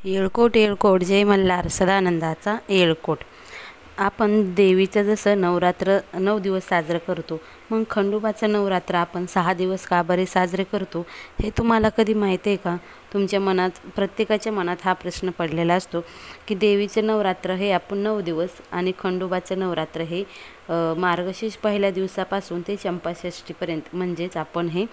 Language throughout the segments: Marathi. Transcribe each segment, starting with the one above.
येळकोट येळकोट जय मल्हार सदानंदाचा येळकोट। आपण देवीचं जसं नवरात्र 9 दिवस साजरं करतो, मग खंडोबाचं नवरात्र आपण 6 दिवस का बरे साजरे करतो हे तुम्हाला कधी माहिती आहे का? तुमच्या मनात, प्रत्येकाच्या मनात हा प्रश्न पडलेला असतो की देवीचं नवरात्र हे आपण 9 दिवस आणि खंडोबाचं नवरात्र हे मार्गशीर्ष पहिल्या दिवसापासून ते चंपाषष्ठीपर्यंत म्हणजेच आपण हे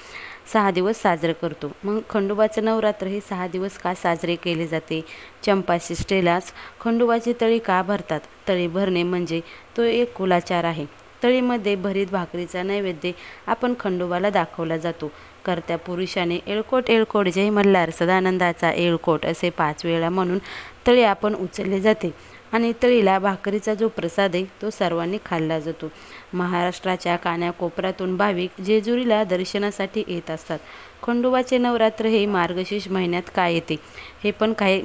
6 दिवस साजरे करतो। मग खंडोबाचं नवरात्र हे 6 दिवस का साजरे केले जाते? चंपाषष्ठीलाच खंडोबाची तळी का भरतात? तळी भरणे म्हणजे तो एक कुलाचार आहे। तळीमध्ये भरीत भाकरीचा नैवेद्य आपण खंडोबाला दाखवला जातो। कर्त्या पुरुषाने येळकोट येळकोट जय मल्हार सदानंदाचा येळकोट असे 5 वेळा म्हणून तळी आपण उचलले जाते आणि तळीला भाकरीचा जो प्रसाद आहे तो सर्वांनी खाल्ला जातो। महाराष्ट्राच्या कानाकोपऱ्यातून भाविक जेजुरीला दर्शनासाठी येत असतात। खंडोबाचे नवरात्र हे मार्गशीर्ष महिन्यात का येते हे पण काही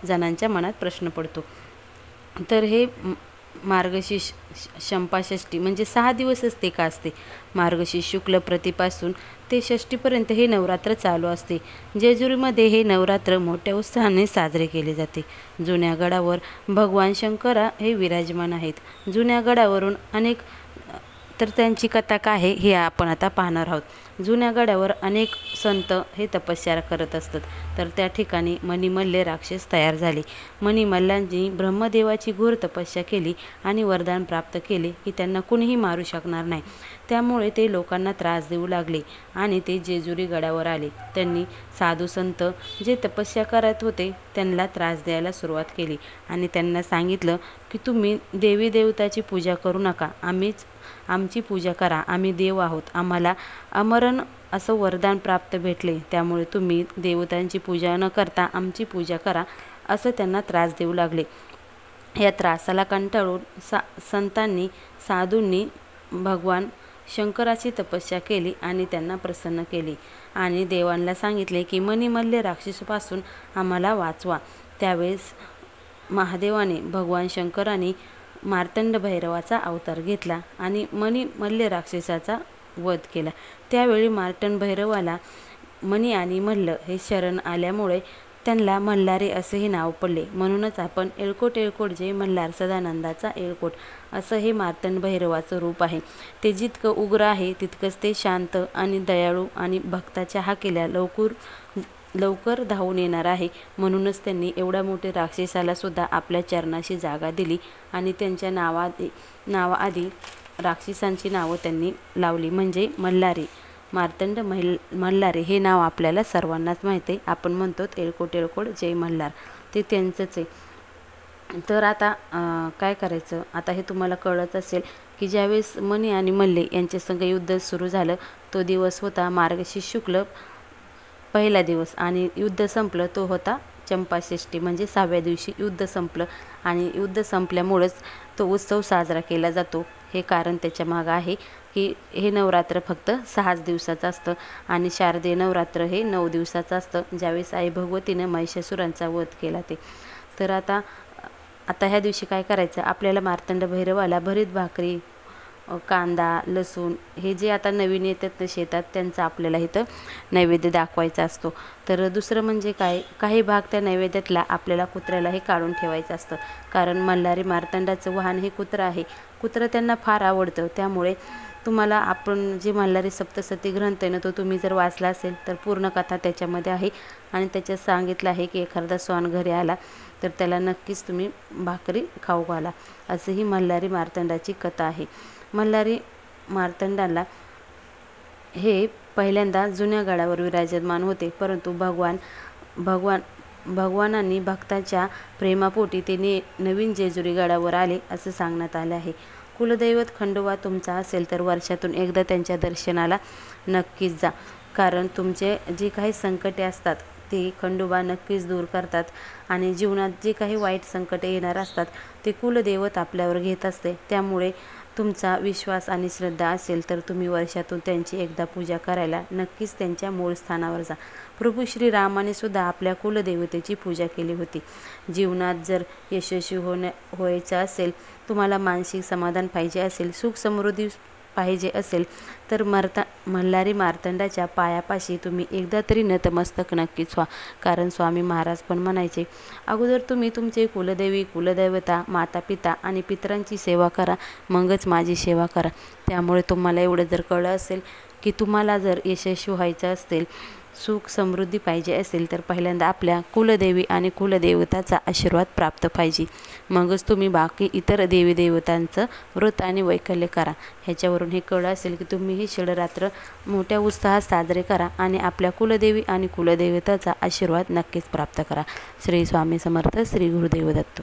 जणांच्या मनात प्रश्न पडतो। तर हे मार्गशीर्ष चंपाषष्ठी म्हणजे 6 दिवस असते का असते? मार्गशीर्ष शुक्ल प्रतिपासून ते षष्ठीपर्यंत हे नवरात्र चालू असते। जेजुरीमध्ये हे नवरात्र मोठ्या उत्साहाने साजरे केले जाते। जुन्या गडावर भगवान शंकरा हे विराजमान आहेत। जुन्या गडावरून अनेक तर त्यांची कथा काय आहे हे आपण आता पाहणार आहोत। जुन्या गडावर अनेक संत हे तपस्या करत असतात, तर त्या ठिकाणी मणिमल्ले राक्षस तयार झाले। मणिमल्लांनी ब्रह्मदेवाची घोर तपस्या केली आणि वरदान प्राप्त केले की त्यांना कुणीही मारू शकणार नाही। त्यामुळे ते लोकांना त्रास देऊ लागले आणि ते जेजुरी गडावर आले। त्यांनी साधू संत जे तपस्या करत होते त्यांना त्रास द्यायला सुरुवात केली आणि त्यांना सांगितलं की तुम्ही देवी देवताची पूजा करू नका, आमची पूजा करा, आम्ही देव आहोत, आम्हाला अमरण असं वरदान प्राप्त भेटले, त्यामुळे तुम्ही देवतांची पूजा न करता आमची पूजा करा असं त्यांना त्रास देऊ लागले। या त्रासाला कंटाळून संतांनी साधूंनी भगवान शंकराची तपस्या केली आणि त्यांना प्रसन्न केली आणि देवांना सांगितले की मणिमल्ले राक्षसापासून आम्हाला वाचवा। त्यावेळेस महादेवाने भगवान शंकराने मार्तंड भैरवाचा अवतार घेतला आणि मणिमल्ले राक्षसाचा वध केला। त्यावेळी मार्तंड भैरवाला मणी आणि मल्ल हे शरण आल्यामुळे त्यांना मल्हारी असेही नाव पडले। म्हणूनच आपण येळकोट येळकोट जय मल्हार सदानंदाचा येळकोट असं हे मार्तंड भैरवाचं रूप आहे। ते जितकं उग्र आहे तितकंच ते शांत आणि दयाळू आणि भक्ताच्या हाकेला लवकर धावून येणार आहे। म्हणूनच त्यांनी एवढ्या मोठ्या राक्षसाला सुद्धा आपल्या चरणाशी जागा दिली आणि त्यांच्या नावाआधी राक्षसांची नावं त्यांनी लावली, म्हणजे मल्हारी। मार्तंड मल्हारी हे नाव आपल्याला सर्वांनाच माहिती आहे। आपण म्हणतो येळकोट येळकोट जय मल्हार, ते त्यांचंच आहे। तर आता काय करायचं, आता हे तुम्हाला कळत असेल की ज्यावेळेस मणी आणि मल्ले यांच्या संग युद्ध सुरू झालं तो दिवस होता मार्गशीर्ष शुक्ल पहिला दिवस आणि युद्ध संपलं तो होता चंपाषष्ठी म्हणजे 6व्या दिवशी युद्ध संपलं आणि युद्ध संपल्यामुळेच तो उत्सव साजरा केला जातो। हे कारण त्याच्या मागं आहे की हे नवरात्र फक्त 6 दिवसाचं असतं आणि शारदीय नवरात्र हे 9 दिवसाचं असतं, ज्यावेळेस आई भगवतीनं महिषासुरांचा वध केला ते। तर आता ह्या दिवशी काय करायचं, आपल्याला मार्तंड भैरवाला भरीत भाकरी, कांदा, लसूण हे जे आता नवीन येतात ना शेतात त्यांचा आपल्याला इथं नैवेद्य दाखवायचा असतो। तर दुसरं म्हणजे काही भाग त्या नैवेद्यातला आपल्याला कुत्र्याला हे काढून ठेवायचं असतं, कारण मल्हारी मार्तंडाचं वाहन हे कुत्रं आहे। कुत्रं त्यांना फार आवडतं, त्यामुळे तुम्हाला आपण जे मल्हारी सप्तशती ग्रंथ आहे ना तो तुम्ही जर वाचला असेल तर पूर्ण कथा त्याच्यामध्ये आहे आणि त्याच्यात सांगितलं आहे की एखादा श्वान घरी आला तर त्याला नक्कीच तुम्ही भाकरी खाऊ घाला, असं ही मल्हारी मार्तंडाची कथा आहे। मल्हारी मार्तंडाला हे पहिल्यांदा जुन्या गडावर विराजमान होते, परंतु भगवानांनी भक्ताच्या प्रेमापोटी ते नवीन जेजुरी गडावर आले असं सांगण्यात आलं आहे। कुलदैवत खंडोबा तुमचा असेल तर वर्षातून एकदा त्यांच्या दर्शनाला नक्कीच जा, कारण तुमचे जे काही संकटे असतात ते खंडोबा नक्कीच दूर करतात आणि जीवनात जे काही वाईट संकटे येणार असतात ते कुलदैवत आपल्यावर घेत असते। त्यामुळे तुमचा विश्वास आणि श्रद्धा असेल तर तुम्ही वर्षातून त्यांची एकदा पूजा करायला नक्कीच त्यांच्या मूळ स्थानावर जा। प्रभू श्रीरामाने सुद्धा आपल्या कुलदेवतेची पूजा केली होती। जीवनात जर यशस्वी व्हायचं असेल, तुम्हाला मानसिक समाधान पाहिजे असेल, सुख समृद्धी पाहिजे असेल तर मल्हारी मार्तंडाच्या पायापाशी तुम्ही एकदा तरी नतमस्तक नक्कीच व्हा. कारण स्वामी महाराज पण म्हणायचे, अगोदर तुम्ही तुमचे कुलदेवी, कुलदैवता, माता पिता आणि पितरांची सेवा करा, मगच माझी सेवा करा. त्यामुळे तुम्हाला एवढं जर कळलं असेल की तुम्हाला जर यशस्वी व्हायचं असेल, सुख समृद्धी पाहिजे असेल, तर पहिल्यांदा आपल्या कुलदेवी आणि कुलदेवताचा आशीर्वाद प्राप्त पाहिजे. मगच तुम्ही बाकी इतर देवी देवतांचं व्रत आणि वैकल्य करा. ह्याच्यावरून हे कळलं असेल की तुम्ही हे शिवरात्र मोठ्या उत्साहात साजरे करा आणि आपल्या कुलदेवी आणि कुलदेवताचा आशीर्वाद नक्कीच प्राप्त करा. श्री स्वामी समर्थ. श्री गुरुदेव दत्त.